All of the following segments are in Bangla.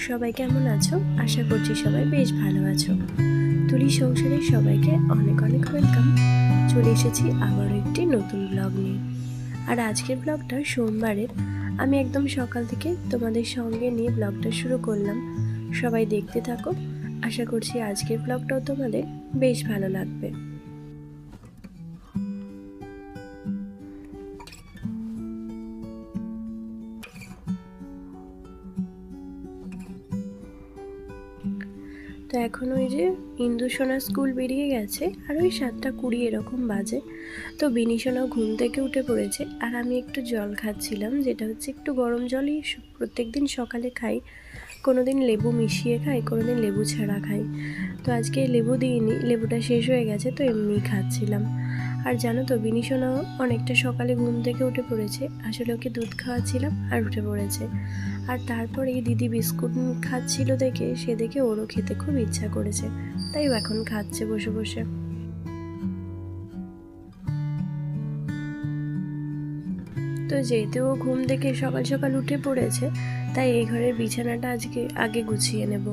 সবাই কেমন আছো? আশা করছি সবাই বেশ ভালো আছো। তুলি সংসারের সবাইকে অনেক অনেক ওয়েলকাম। চলে এসেছি আবারও একটি নতুন ব্লগ নিয়ে। আর আজকের ব্লগটা সোমবারের। আমি একদম সকাল থেকে তোমাদের সঙ্গে নিয়ে ব্লগটা শুরু করলাম। সবাই দেখতে থাকো। আশা করছি আজকের ব্লগটাও তোমাদের বেশ ভালো লাগবে। তো এখন ওই যে ইন্দুসোনা স্কুল বেরিয়ে গেছে আর ওই 7:20 এরকম বাজে। তো বিনিসোনাও ঘুম থেকে উঠে পড়েছে আর আমি একটু জল খাচ্ছিলাম, যেটা হচ্ছে একটু গরম জলই প্রত্যেক দিন সকালে খাই। কোনো দিন লেবু মিশিয়ে খাই, কোনো দিন লেবু ছাড়া খাই। তো আজকে লেবু দিইনি, লেবুটা শেষ হয়ে গেছে, তো এমনিই খাচ্ছিলাম। আর জানো তো বিনিসোনাও অনেকটা সকালে ঘুম থেকে উঠে পড়েছে। আসলে ওকে দুধ খাওয়াচ্ছিলাম আর উঠে পড়েছে। আর তারপর এই দিদি বিস্কুট খাচ্ছিল দেখে ওরও খেতে খুব ইচ্ছা করেছে, তাই এখন খাচ্ছে বসে বসে। তো যেহেতু ও ঘুম থেকে সকাল সকাল উঠে পড়েছে, তাই এই ঘরের বিছানাটা আজকে আগে গুছিয়ে নেব।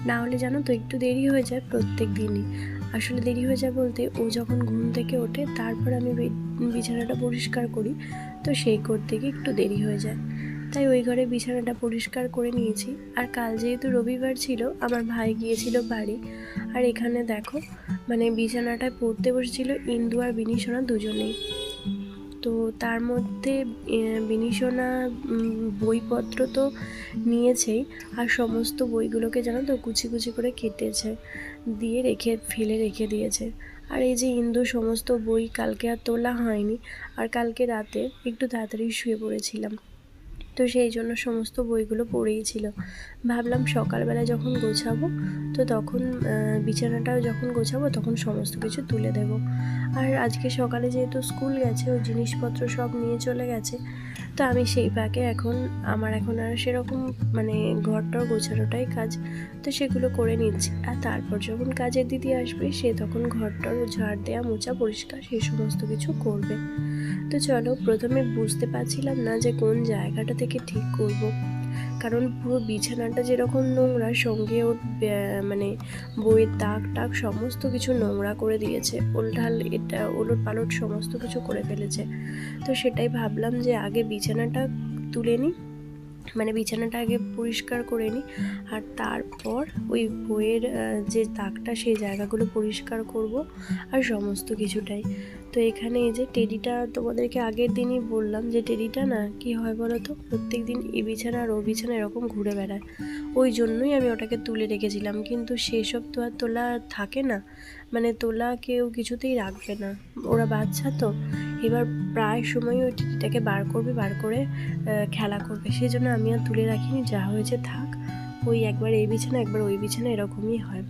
না হলে জানো তো একটু দেরি হয়ে যায় প্রত্যেক দিনই। আসলে দেরি হয়ে যায় বলতে, ও যখন ঘুম থেকে ওঠে তারপর আমি বিছানাটা পরিষ্কার করি, তো সেই করতে গিয়ে একটু দেরি হয়ে যায়। তাই ওই ঘরে বিছানাটা পরিষ্কার করে নিয়েছি। আর কাল যেহেতু রবিবার ছিল, আমার ভাই গিয়েছিল বাড়ি। আর এখানে দেখো, মানে বিছানাটায় পড়তে বসেছিল ইন্দু আর বিনিসোনা দুজনেই। তো তার মধ্যে বিনিসোনা বইপত্র তো নিয়েছেই, আর সমস্ত বইগুলোকে জানো তো কুচি কুচি করে কেটেছে, দিয়ে ফেলে রেখে দিয়েছে। আর এই যে ইন্দু সমস্ত বই কালকে আর তোলা হয়নি, আর কালকে রাতে একটু তাড়াতাড়ি শুয়ে পড়েছিলাম, তো সেই জন্য সমস্ত বইগুলো পড়েই ছিল। ভাবলাম সকালবেলা যখন গোছাবো, তো তখন বিছানাটাও যখন গোছাবো তখন সমস্ত কিছু তুলে দেব। আর আজকে সকালে যেহেতু স্কুল গেছে, ওই জিনিসপত্র সব নিয়ে চলে গেছে, তো আমি সেই ফাঁকে আমার এখন আর সেরকম মানে ঘরটাও গোছানোটাই কাজ, তো সেগুলো করে নিচ্ছি। আর তারপর যখন কাজের দিদি আসবে, সে তখন ঘরটার ঝাড় দেওয়া মোছা পরিষ্কার সেই সমস্ত কিছু করবে। তো চলো, প্রথমে বুঝতে পারছিলাম না যে কোন জায়গাটা থেকে ঠিক করব, কারণ পুরো বিছানাটা যেরকম নোংরা, সঙ্গে ওর মানে বইয়ের তাক সমস্ত কিছু নোংরা করে দিয়েছে, ওলটাল এটা ওলট পালট সমস্ত কিছু করে ফেলেছে। তো সেটাই ভাবলাম যে আগে বিছানাটা তুলে নিই, মানে বিছানাটা আগে পরিষ্কার করে নিই, আর তারপর ওই বইয়ের যে তাকটা সেই জায়গাগুলো পরিষ্কার করব, আর সমস্ত কিছুটাই। তো এখানে এই যে টেডিটা, তোমাদেরকে আগের দিনই বললাম যে টেডিটা না কি হয় বলো তো, প্রত্যেক দিন এই বিছানা আর ও বিছানা এরকম ঘুরে বেড়ায়। ওই জন্যই আমি ওটাকে তুলে রেখেছিলাম, কিন্তু সেসব তো আর তোলা থাকে না, মানে তোলা কেউ কিছুতেই রাখবে না, ওরা বাচ্চা তো। এবার প্রায় সময় ওই টিটিটাকে বার করে খেলা করবে, সেই জন্য আমি আর তুলে রাখিনি। যা হয়েছে থাক, ওই একবার এই বিছানা একবার ওই বিছানা এরকমই হয়।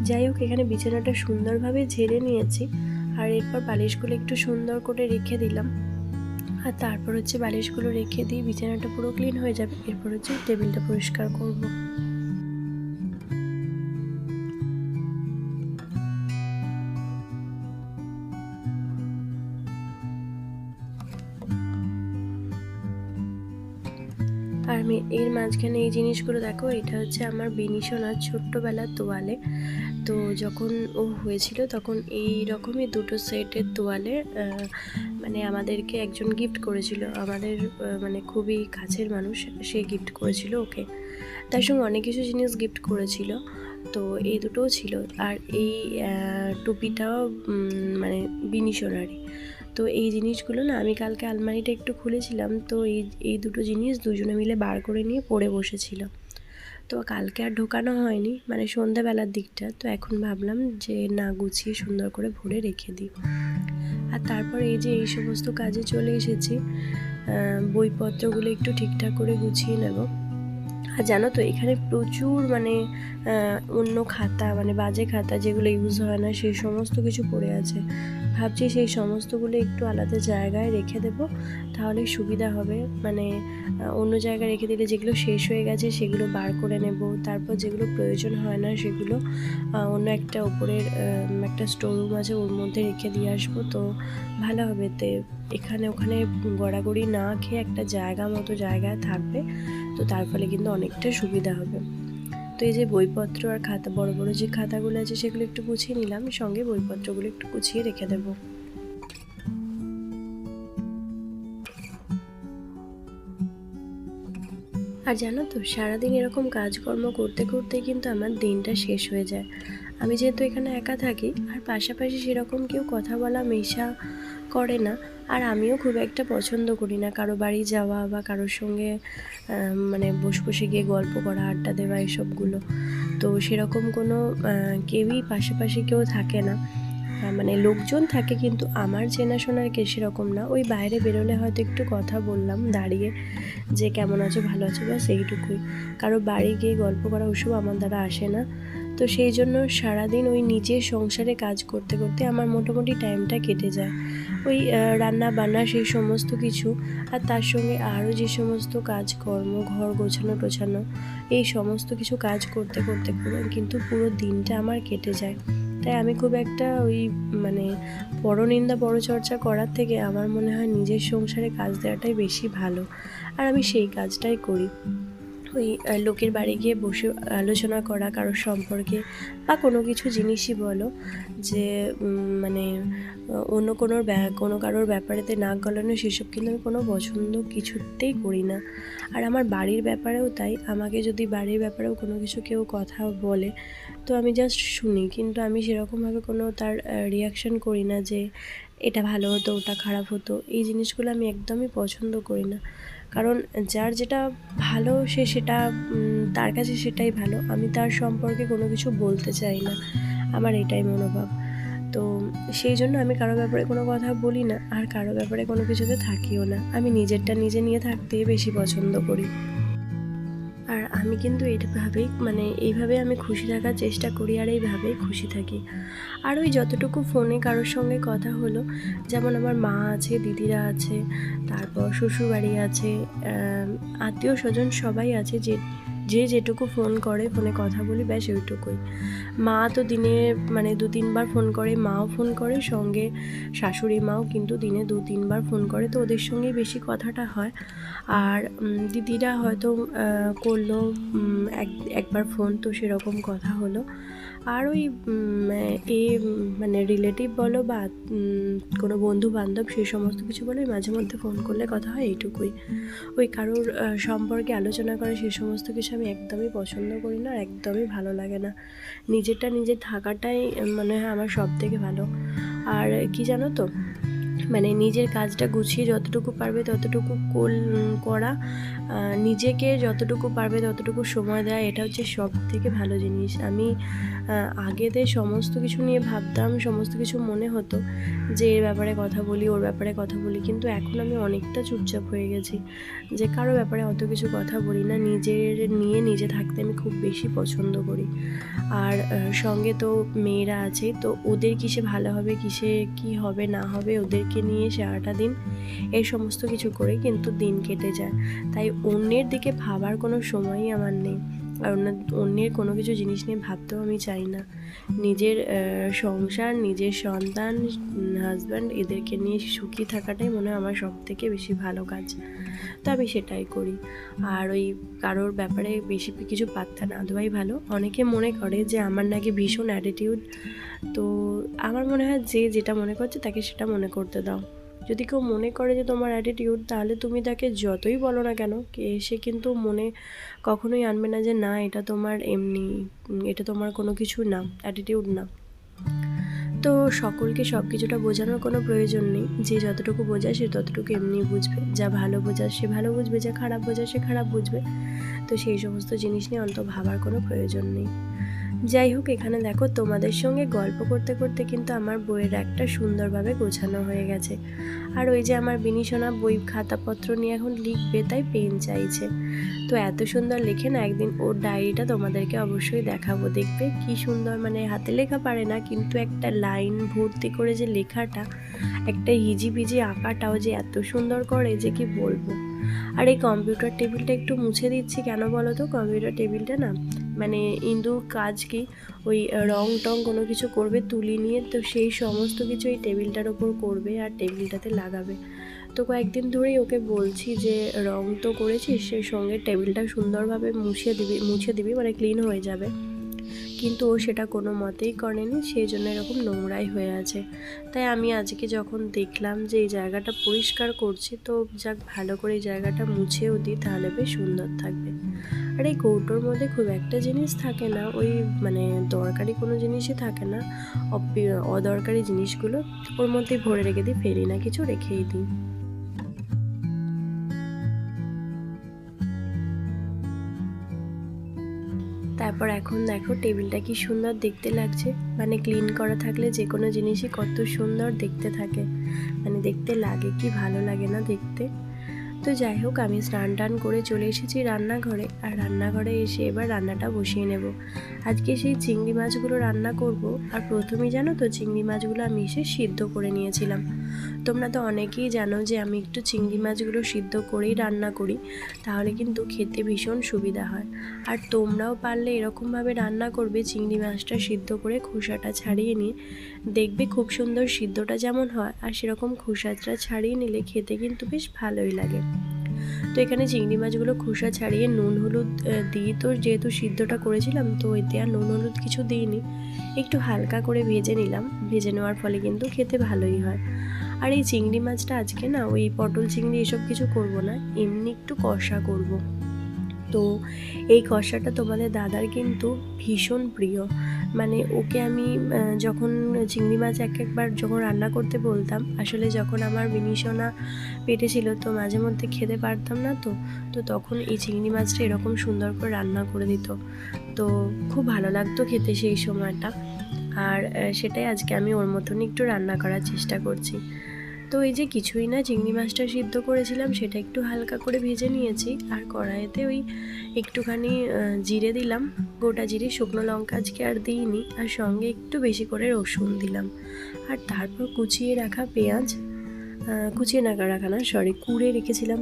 যাই হোক, এখানে বিছানাটা সুন্দরভাবে ঝেড়ে নিয়েছি, আর এরপর বালিশগুলো একটু সুন্দর করে রেখে দিলাম। আর তারপর হচ্ছে বালিশগুলো রেখে দিয়ে বিছানাটা পুরো ক্লিন হয়ে যাবে। এরপর হচ্ছে টেবিলটা পরিষ্কার করবো। আর এর মাঝখানে এই জিনিসগুলো দেখো, এটা হচ্ছে আমার বিনিসোনার ছোট্টবেলার তোয়ালে। তো যখন ও হয়েছিল তখন এই রকমই দুটো সেটের তোয়ালে মানে আমাদেরকে একজন গিফট করেছিল, আমাদের মানে খুবই কাছের মানুষ, সে গিফট করেছিল ওকে। তার সঙ্গে অনেক কিছু জিনিস গিফট করেছিল, তো এই দুটোও ছিল। আর এই টুপিটাও মানে বিনিসোনারই। তো এই জিনিসগুলো না আমি কালকে আলমারিটা একটু খুলেছিলাম, তো এই দুটো জিনিস দুজনে মিলে বার করে নিয়ে পরে বসেছিল। তো কালকে আর ঢোকানো হয়নি, মানে সন্ধ্যাবেলার দিকটা। তো এখন ভাবলাম যে না, গুছিয়ে সুন্দর করে ভরে রেখে দিই। আর তারপর এই যে এই সমস্ত কাজে চলে এসেছি, বইপত্রগুলো একটু ঠিকঠাক করে গুছিয়ে নেব। আর জানো তো, এখানে প্রচুর মানে অন্য খাতা, মানে বাজে খাতা যেগুলো ইউজ হয় না, সেই সমস্ত কিছু পড়ে আছে। ভাবছি সেই সমস্তগুলো একটু আলাদা জায়গায় রেখে দেব, তাহলে সুবিধা হবে। মানে অন্য জায়গায় রেখে দিলে যেগুলো শেষ হয়ে গেছে সেগুলো বার করে নেব, তারপর যেগুলো প্রয়োজন হয় না সেগুলো অন্য একটা উপরের একটা স্টোররুম আছে, ওর মধ্যে রেখে দিয়ে আসবো, তো ভালো হবে। তে এখানে ওখানে গড়াগড়ি না খেয়ে একটা জায়গা মতো জায়গায় থাকবে, তো তার ফলে কিন্তু অনেকটা সুবিধা হবে। এই যে বইপত্র আর খাতা, বড় বড় যে খাতাগুলো আছে সেগুলো একটু গুছিয়ে নিলাম, সঙ্গে বইপত্রগুলো একটু গুছিয়ে রেখে দেবো। আর জানো তো, সারাদিন এরকম কাজকর্ম করতে করতে কিন্তু আমার দিনটা শেষ হয়ে যায়। আমি যেহেতু এখানে একা থাকি, আর পাশাপাশি সেরকম কেউ কথা বলা মেশা করে না, আর আমিও খুব একটা পছন্দ করি না কারো বাড়ি যাওয়া বা কারোর সঙ্গে মানে বসে বসে গিয়ে গল্প করা, আড্ডা দেওয়া এসবগুলো। তো সেরকম কোনো কেউই পাশাপাশি কেউ থাকে না। মানে লোকজন থাকে কিন্তু আমার চেনাশোনার কে সেরকম না। ওই বাইরে বেরোলে হয়তো একটু কথা বললাম দাঁড়িয়ে, যে কেমন আছো ভালো আছো, ব্যাস এইটুকুই। কারো বাড়ি গিয়ে গল্প করা ওসব আমার দ্বারা আসে না। তো সেই জন্য সারাদিন ওই নিজের সংসারে কাজ করতে করতে আমার মোটামুটি টাইমটা কেটে যায়। ওই রান্না বান্না সেই সমস্ত কিছু, আর তার সঙ্গে আরও যে সমস্ত কাজকর্ম, ঘর গোছানো টোছানো, এই সমস্ত কিছু কাজ করতে করতে কিন্তু পুরো দিনটা আমার কেটে যায়। তাই আমি খুব একটা ওই মানে পরনিন্দা পরচর্চা করার থেকে আমার মনে হয় নিজের সংসারে কাজ দেওয়াটাই বেশি ভালো, আর আমি সেই কাজটাই করি। ওই লোকের বাড়ি গিয়ে বসে আলোচনা করা কারোর সম্পর্কে বা কোনো কিছু জিনিসই বলো, যে মানে অন্য কোনো কারোর ব্যাপারেতে নাক গলানো, সেসব কিন্তু আমি কোনো পছন্দ কিছুতেই করি না। আর আমার বাড়ির ব্যাপারেও তাই, আমাকে যদি বাড়ির ব্যাপারেও কোনো কিছু কেউ কথা বলে তো আমি জাস্ট শুনি, কিন্তু আমি সেরকমভাবে কোনো তার রিয়াকশান করি না যে এটা ভালো হতো ওটা খারাপ হতো। এই জিনিসগুলো আমি একদমই পছন্দ করি না, কারণ যার যেটা ভালো সে সেটা তার কাছে সেটাই ভালো। আমি তার সম্পর্কে কোনো কিছু বলতে চাই না, আমার এটাই মনোভাব। তো সেই জন্য আমি কারো ব্যাপারে কোনো কথা বলি না, আর কারো ব্যাপারে কোনো কিছুতে থাকিও না। আমি নিজেরটা নিজে নিয়ে থাকতেই বেশি পছন্দ করি। আর আমি কিন্তু এইভাবেই আমি খুশি থাকার চেষ্টা করি, আর এইভাবেই খুশি থাকি। আর ওই যতটুকু ফোনে কারোর সঙ্গে কথা হলো, যেমন আমার মা আছে, দিদিরা আছে, তারপর শ্বশুরবাড়ি আছে, আত্মীয় স্বজন সবাই আছে, যে যেটুকু ফোন করে ফোনে কথা বলি, ব্যাস ওইটুকুই। মা তো দিনে 2-3 বার ফোন করে, মাও ফোন করে, সঙ্গে শাশুড়ি মাও কিন্তু দিনে 2-3 বার ফোন করে, তো ওদের সঙ্গেই বেশি কথাটা হয়। আর দিদিরা হয়তো করলো একবার ফোন, তো সেরকম কথা হলো। আর ওই রিলেটিভ বলো বা কোনো বন্ধু বান্ধব, সেই সমস্ত কিছু বলে মাঝে মধ্যে ফোন করলে কথা হয়, এইটুকুই। ওই কারোর সম্পর্কে আলোচনা করে সেই সমস্ত কিছু আমি একদমই পছন্দ করি না, আর একদমই ভালো লাগে না। নিজেরটা নিজে থাকাটাই মনে হয় আমার সব থেকে ভালো। আর কি জানো তো, নিজের কাজটা গুছিয়ে যতটুকু পারবে ততটুকু করা, নিজেকে যতটুকু পারবে ততটুকু সময় দেওয়া, এটা হচ্ছে সব থেকে ভালো জিনিস। আমি আগেতে সমস্ত কিছু নিয়ে ভাবতাম, সমস্ত কিছু মনে হতো যে এর ব্যাপারে কথা বলি, ওর ব্যাপারে কথা বলি, কিন্তু এখন আমি অনেকটা চুপচাপ হয়ে গেছি, যে কারো ব্যাপারে অত কিছু কথা বলি না। নিজে থাকতে আমি খুব বেশি পছন্দ করি। আর সঙ্গে তো মেয়েরা আছে, তো ওদের কিসে ভালো হবে, কিসে কি হবে না হবে, ওদেরকে নিয়ে সারাটা দিন এই সমস্ত কিছু করে কিন্তু দিন কেটে যায়। তাই অন্যের দিকে ভাবার কোনো সময়ই আমার নেই, আর অন্যের কোনো কিছু জিনিস নিয়ে ভাবতেও আমি চাই না। নিজের সংসার, নিজের সন্তান, হাজব্যান্ড, এদেরকে নিয়ে সুখী থাকাটাই মনে হয় আমার সব থেকে বেশি ভালো কাজ, তো আমি সেটাই করি। আর ওই কারোর ব্যাপারে বেশি কিছু পাত্তা না দেওয়াই ভালো। অনেকে মনে করে যে আমার নাকি ভীষণ অ্যাটিটিউড, তো আমার মনে হয় যে যেটা মনে করছে তাকে সেটা মনে করতে দাও। যদি কেউ মনে করে যে তোমার অ্যাটিটিউড, তাহলে তুমি তাকে যতই বলো না কেন, সে কিন্তু মনে কখনোই আনবে না যে না এটা তোমার এমনি, এটা তোমার কোনো কিছু না, অ্যাটিটিউড না। তো সকলকে সব কিছুটা বোঝানোর কোনো প্রয়োজন নেই। যে যতটুকু বোঝায় সে ততটুকু এমনি বুঝবে, যা ভালো বোঝায় সে ভালো বুঝবে, যা খারাপ বোঝায় সে খারাপ বুঝবে। তো সেই সমস্ত জিনিস নিয়ে অন্ত ভাবার কোনো প্রয়োজন নেই। যাই হোক, এখানে দেখো তোমাদের সঙ্গে গল্প করতে করতে কিন্তু আমার বইয়ের একটা সুন্দরভাবে গোছানো হয়ে গেছে। আর ওই যে আমার বিনিশোনা বই খাতাপত্র নিয়ে এখন লিখবে, তাই পেন চাইছে। তো এত সুন্দর লেখে না, একদিন ওর ডায়েরিটা তোমাদেরকে অবশ্যই দেখাবো, দেখবে কি সুন্দর। হাতে লেখা পারে না, কিন্তু একটা লাইন ভর্তি করে যে লেখাটা, একটা হিজিবিজি আঁকাটাও যে এত সুন্দর করে যে কি বলবো। আর এই কম্পিউটার টেবিলটা একটু মুছে দিচ্ছি, কেন বলো তো? কম্পিউটার টেবিলটা না ইন্দুর কাজ কি, ওই রং টং কোনো কিছু করবে তুলি নিয়ে, তো সেই সমস্ত কিছু এই টেবিলটার ওপর করবে আর টেবিলটাতে লাগাবে। তো কয়েকদিন ধরেই ওকে বলছি যে রং তো করেছিস, সেই সঙ্গে টেবিলটা সুন্দরভাবে মুছে দিবি মানে ক্লিন হয়ে যাবে, কিন্তু ও সেটা কোনো মতেই করেনি, সেই জন্য এরকম নোংরাই হয়ে আছে। তাই আমি আজকে যখন দেখলাম যে এই জায়গাটা পরিষ্কার করছি, তো যাক ভালো করে এই জায়গাটা মুছেও দিই, তাহলে বেশ সুন্দর থাকবে। আর এই কৌটোর মধ্যে খুব একটা জিনিস থাকে না, ওই মানে দরকারি কোনো জিনিসই থাকে না, অদরকারি জিনিসগুলো ওর মধ্যেই ভরে রেখে দিই, ফেলি না কিছু, রেখেই দিই। তারপর এখন দেখো টেবিলটা কি সুন্দর দেখতে লাগছে, মানে ক্লিন করা থাকলে যে কোনো জিনিসই কত সুন্দর দেখতে থাকে, মানে দেখতে লাগে, কি ভালো লাগে না দেখতে। তো যাই হোক, আমি স্নান টান করে চলে এসেছি রান্নাঘরে, আর রান্নাঘরে এসে এবার রান্নাটা বসিয়ে নেব। আজকে সেই চিংড়ি মাছগুলো রান্না করব। আর প্রথমেই জানো তো, চিংড়ি মাছগুলো আমি এসে সিদ্ধ করে নিয়েছিলাম। তোমরা তো অনেকেই জানো যে আমি একটু চিংড়ি মাছগুলো সিদ্ধ করেই রান্না করি, তাহলে কিন্তু খেতে ভীষণ সুবিধা হয়। আর তোমরাও পারলে এরকমভাবে রান্না করবে, চিংড়ি মাছটা সিদ্ধ করে খোসাটা ছাড়িয়ে নিয়ে, দেখবে খুব সুন্দর সিদ্ধটা যেমন হয়, আর সেরকম খোসাটা ছাড়িয়ে নিলে খেতে কিন্তু বেশ ভালোই লাগে। তো এখানে চিংড়ি মাছগুলো খোসা ছাড়িয়ে নুন হলুদ দিয়ে, তো যেহেতু সিদ্ধটা করেছিলাম, তো এতে আর নুন হলুদ কিছু দিইনি, একটু হালকা করে ভেজে নিলাম। ভেজে নেওয়ার ফলে কিন্তু খেতে ভালোই হয়। আর এই চিংড়ি মাছটা আজকে না ওই পটল চিংড়ি এসব কিছু করব না, এমনি একটু কষা করব। তো এই কষাটা তোমাদের দাদার কিন্তু ভীষণ প্রিয়, মানে ওকে আমি যখন চিংড়ি মাছ একবার যখন রান্না করতে বলতাম, আসলে যখন আমার বিনিশোনা পেটে ছিল, তো মাঝে মধ্যে খেতে পারতাম না, তো তখন এই চিংড়ি মাছটা এরকম সুন্দর করে রান্না করে দিত, তো খুব ভালো লাগতো খেতে সেই সময়টা। আর সেটাই আজকে আমি ওর মতনই একটু রান্না করার চেষ্টা করছি। তো এই যে কিছুই না, চিংড়ি মাছটা সিদ্ধ করেছিলাম, সেটা একটু হালকা করে ভেজে নিয়েছি, আর কড়াইতে ওই একটুখানি জিরে দিলাম, গোটা জিরে, শুকনো লঙ্কা আজকে আর দিইনি, আর সঙ্গে একটু বেশি করে রসুন দিলাম। আর তারপর কুচিয়ে রাখা পেঁয়াজ, কুচিয়ে রাখা না, সরি, কুড়ে রেখেছিলাম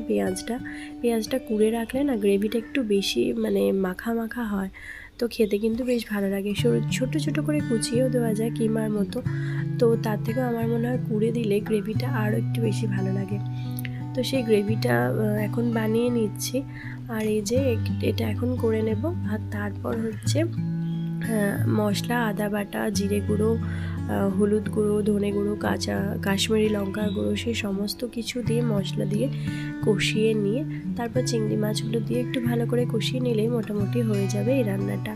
পেঁয়াজটা কুড়ে রাখলে না গ্রেভিটা একটু বেশি মানে মাখা মাখা হয়, তো খেতে কিন্তু বেশ ভালো লাগে। ছোট ছোট করে কুচিয়েও দেওয়া যায় কিমার মতো, তো তার থেকেও আমার মনে হয় কুড়ে দিলে গ্রেভিটা আরও একটু বেশি ভালো লাগে। তো সেই গ্রেভিটা এখন বানিয়ে নিচ্ছি, আর এই যে এটা এখন করে নেব। আর তারপর হচ্ছে মশলা, আদা বাটা, জিরে গুঁড়ো, হলুদ গুঁড়ো, ধনে গুঁড়ো, কাশ্মীরি লঙ্কা গুঁড়ো, সেই সমস্ত কিছু দিয়ে মশলা দিয়ে কষিয়ে নিয়ে তারপর চিংড়ি মাছগুলো দিয়ে একটু ভালো করে কষিয়ে নিলেই মোটামুটি হয়ে যাবে এই রান্নাটা।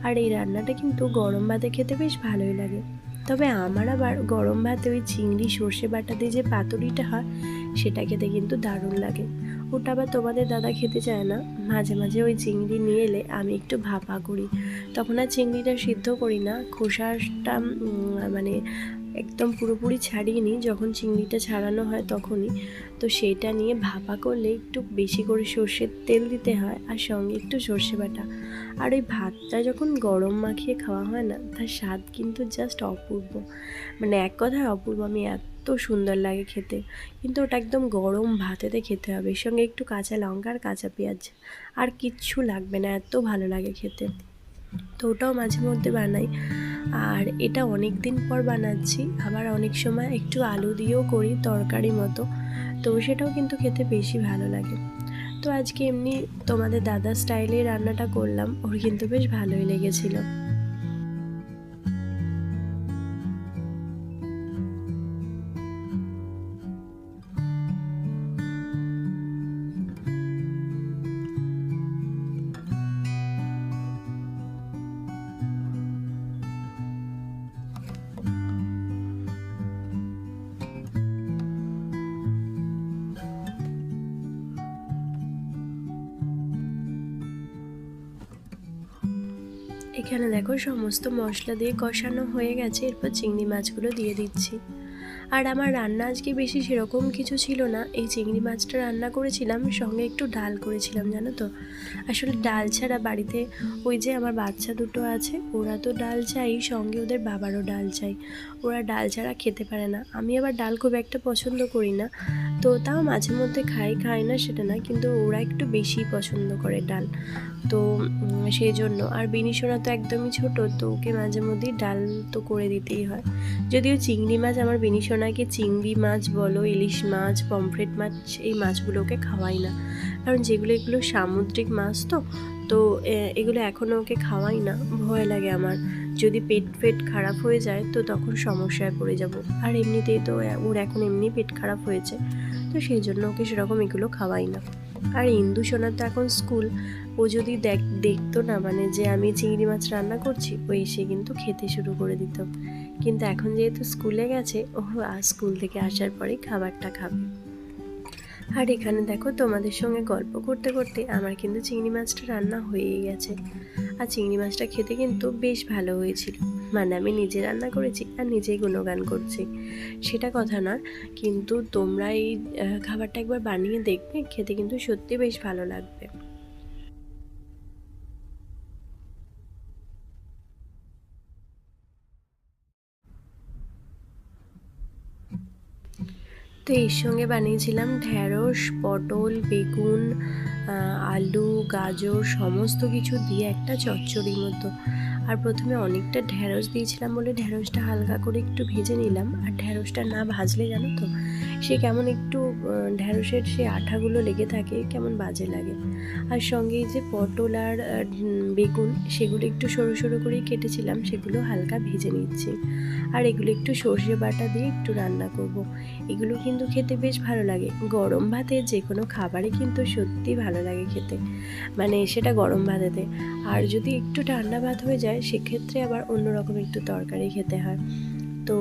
আর এই রান্নাটা কিন্তু গরম ভাতে খেতে বেশ ভালোই লাগে। তবে আমার আবার গরম ভাতে ওই চিংড়ি সর্ষে বাটা দিয়ে যে পাতুরিটা হয়, সেটা খেতে কিন্তু দারুণ লাগে। ওটা আবার তোমাদের দাদা খেতে চায় না, মাঝে মাঝে ওই চিংড়ি নিয়ে এলে আমি একটু ভাপা করি, তখন আর চিংড়িটা সিদ্ধ করি না, খোসাটা মানে একদম পুরোপুরি ছাড়িয়ে নিই, যখন চিংড়িটা ছাড়ানো হয় তখনই। তো সেইটা নিয়ে ভাপা করলে একটু বেশি করে সর্ষের তেল দিতে হয়, আর সঙ্গে একটু সর্ষে বাটা, আর ওই ভাতটা যখন গরম মাখিয়ে খাওয়া হয় না, তার স্বাদ কিন্তু জাস্ট অপূর্ব, মানে এক কথায় অপূর্ব। আমি এত সুন্দর লাগে খেতে, কিন্তু ওটা একদম গরম ভাতেতে খেতে হবে, এর সঙ্গে একটু কাঁচা লঙ্কা আর কাঁচা পেঁয়াজ, আর কিচ্ছু লাগবে না, এত ভালো লাগে খেতে। তো ওটাও মাঝে মধ্যে বানাই, আর এটা অনেক দিন পর বানাচ্ছি। আবার অনেক সময় একটু আলু দিয়েও করি তরকারি মতো, তো সেটাও কিন্তু খেতে বেশি ভালো লাগে। তো আজকে এমনি তোমাদের দাদা স্টাইলে রান্নাটা করলাম, ওর কিন্তু বেশ ভালোই লেগেছিল। এখানে দেখো সমস্ত মশলা দিয়ে কষানো হয়ে গেছে, এরপর চিংড়ি মাছগুলো দিয়ে দিচ্ছি। আর আমার রান্না আজকে বেশি সেরকম কিছু ছিল না, এই চিংড়ি মাছটা রান্না করেছিলাম, সঙ্গে একটু ডাল করেছিলাম, জানো তো। আসলে ডাল ছাড়া বাড়িতে ওই যে আমার বাচ্চা দুটো আছে, ওরা তো ডাল চাই, সঙ্গে ওদের বাবারও ডাল চাই, ওরা ডাল ছাড়া খেতে পারে না। আমি আবার ডাল খুব একটা পছন্দ করি না, তো তাও মাঝে মধ্যে খাই না সেটা না, কিন্তু ওরা একটু বেশি পছন্দ করে ডাল, তো সেই জন্য। আর বিনিশোনা তো একদমই ছোট, তো ওকে মাঝে মধ্যেই ডাল তো করে দিতেই হয়। যদিও চিংড়ি মাছ আমার বিনিশোনা সোনাকে চিংড়ি মাছ বলো, ইলিশ মাছ, পমফ্রেট মাছ, এই মাছগুলোকে খাওয়াই না। কারণ এগুলো সামুদ্রিক মাছ তো তো এগুলো এখনও ওকে খাওয়াই না, ভয় লাগে আমার। যদি পেট খারাপ হয়ে যায় তো তখন সমস্যায় পড়ে যাব। আর এমনিতেই তো ওর এখন এমনি পেট খারাপ হয়েছে, তো সেই জন্য ওকে সেরকম এগুলো খাওয়াই না। আর ইন্দু সোনার তো এখন স্কুল, ও যদি দেখতো না মানে যে আমি চিংড়ি মাছ রান্না করছি, ও এসে কিন্তু খেতে শুরু করে দিত। কিন্তু এখন যেহেতু স্কুলে গেছে, ও স্কুল থেকে আসার পরেই খাবারটা খাবে। আর এখানে দেখো তোমাদের সঙ্গে গল্প করতে করতে আমার কিন্তু চিংড়ি মাছটা রান্না হয়েই গেছে। আর চিংড়ি মাছটা খেতে কিন্তু বেশ ভালো হয়েছিল, মানে আমি নিজে রান্না করেছি আর নিজেই গুণগান করছি সেটা কথা না, কিন্তু তোমরা এই খাবারটা একবার বানিয়ে দেখবে, খেতে কিন্তু সত্যি বেশ ভালো লাগবে। তো এর সঙ্গে বানিয়েছিলাম ঢ্যাঁড়স, পটল, বেগুন, আলু, গাজর সমস্ত কিছু দিয়ে একটা চচ্চড়ির মতো। আর প্রথমে অনেকটা ঢ্যাঁড়স দিয়েছিলাম বলে ঢ্যাঁড়সটা হালকা করে একটু ভেজে নিলাম। আর ঢ্যাঁড়সটা না ভাজলে জানো তো সে কেমন একটু ঢ্যাঁড়সের সে আঠাগুলো লেগে থাকে, কেমন বাজে লাগে। আর সঙ্গে যে পটল আর বেগুন সেগুলো একটু সরু সরু করেই কেটেছিলাম, সেগুলো হালকা ভেজে নিচ্ছি। আর এগুলো একটু সর্ষে বাটা দিয়ে একটু রান্না করব। এগুলো কিন্তু খেতে বেশ ভালো লাগে, গরম ভাতে যে কোনো খাবারই কিন্তু সত্যি ভালো লাগে খেতে, মানে সেটা গরম ভাতেতে। আর যদি একটু ঠান্ডা ভাত হয়ে যায় সেক্ষেত্রে আবার অন্যরকম একটু তরকারি খেতে হয়। তো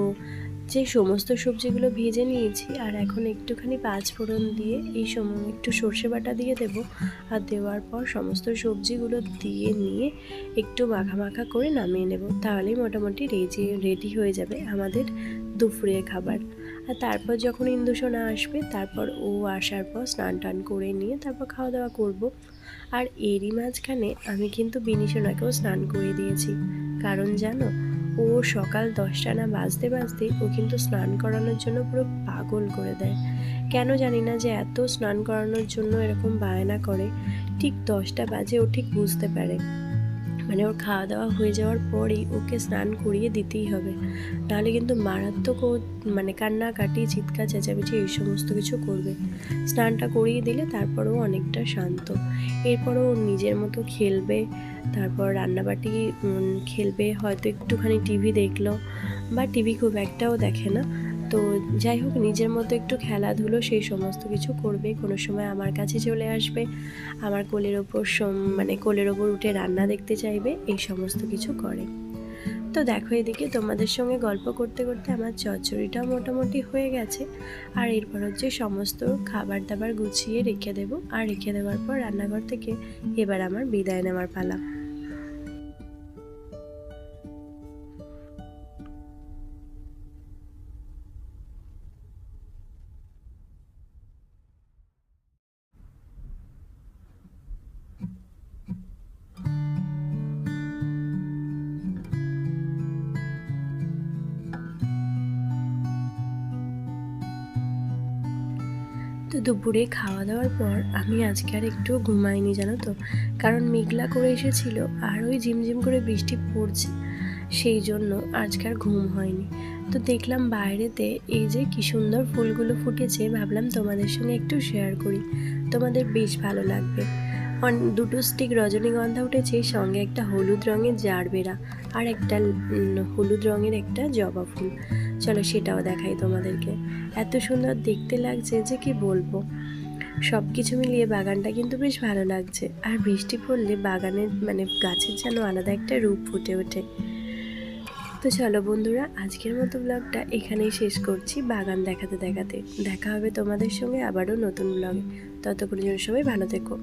যে সমস্ত সবজিগুলো ভেজে নিয়েছি, আর এখন একটুখানি পাঁচফোড়ন দিয়ে এই সময় একটু সর্ষে বাটা দিয়ে দেব। আর দেওয়ার পর সমস্ত সবজিগুলো দিয়ে নিয়ে একটু মাখা মাখা করে নামিয়ে নেব, তাহলেই মোটামুটি রেডি হয়ে যাবে আমাদের দুপুরের খাবার। আর তারপর যখন ইন্দুসোনা আসবে, তারপর ও আসার পর স্নান টান করে নিয়ে তারপর খাওয়া দাওয়া করব। আর এরই মাঝখানে আমি কিন্তু বিনিসোনাকেও স্নান করে দিয়েছি, কারণ জানো ও সকাল 10টা না বাজতে বাজতে ও কিন্তু স্নান করানোর জন্য পুরো পাগল করে দেয়। কেন জানি না যে এত স্নান করানোর জন্য এরকম বায়না করে। ঠিক 10টা বাজে ও ঠিক বুঝতে পারে, মানে ওর খাওয়া দাওয়া হয়ে যাওয়ার পরেই ওকে স্নান করিয়ে দিতেই হবে, নাহলে কিন্তু মারাত্মক ও মানে কান্নাকাটি, চিৎকার চেঁচামেচি এই সমস্ত কিছু করবে। স্নানটা করিয়ে দিলে তারপরেও অনেকটা শান্ত, এরপরও ও নিজের মতো খেলবে, তারপর রান্নাবাটি খেলবে, হয়তো একটুখানি টিভি দেখলো, বা টিভি খুব একটাও দেখে না। তো যাই হোক, নিজের মতো একটু খেলাধুলো সেই সমস্ত কিছু করবে। কোনো সময় আমার কাছে চলে আসবে, আমার কোলের ওপর উঠে রান্না দেখতে চাইবে, এই সমস্ত কিছু করে। তো দেখো এদিকে তোমাদের সঙ্গে গল্প করতে করতে আমার চচ্চড়িটাও মোটামুটি হয়ে গেছে। আর এরপর হচ্ছে সমস্ত খাবার দাবার গুছিয়ে রেখে দেবো, আর রেখে দেওয়ার পর রান্নাঘর থেকে এবার আমার বিদায় নেওয়ার পালা। তো দুপুরে খাওয়া দাওয়ার পর আমি আজকে আর একটু ঘুমাইনি জানো তো, কারণ মেঘলা করে এসেছিল আর ওই ঝিমঝিম করে বৃষ্টি পড়ছে, সেই জন্য আজকে আর ঘুম হয়নি। তো দেখলাম বাইরেতে এই যে কি সুন্দর ফুলগুলো ফুটেছে, ভাবলাম তোমাদের সঙ্গে একটু শেয়ার করি, তোমাদের বেশ ভালো লাগবে। দুটো স্টিক রজনীগন্ধা উঠেছে, সঙ্গে একটা হলুদ রঙের জারবেরা, আর একটা হলুদ রঙের একটা জবা ফুল। চলো সেটাও দেখাই তোমাদেরকে, এত সুন্দর দেখতে লাগছে যে কি বলবো। সব কিছু মিলিয়ে বাগানটা কিন্তু বেশ ভালো লাগছে, আর বৃষ্টি পড়লে বাগানের মানে গাছের যেন আলাদা একটা রূপ ফুটে ওঠে। তো চলো বন্ধুরা, আজকের মতো ব্লগটা এখানেই শেষ করছি, বাগান দেখাতে দেখাতে। দেখা হবে তোমাদের সঙ্গে আবারও নতুন ব্লগে, ততক্ষণের জন্য সবাই ভালো থেকো।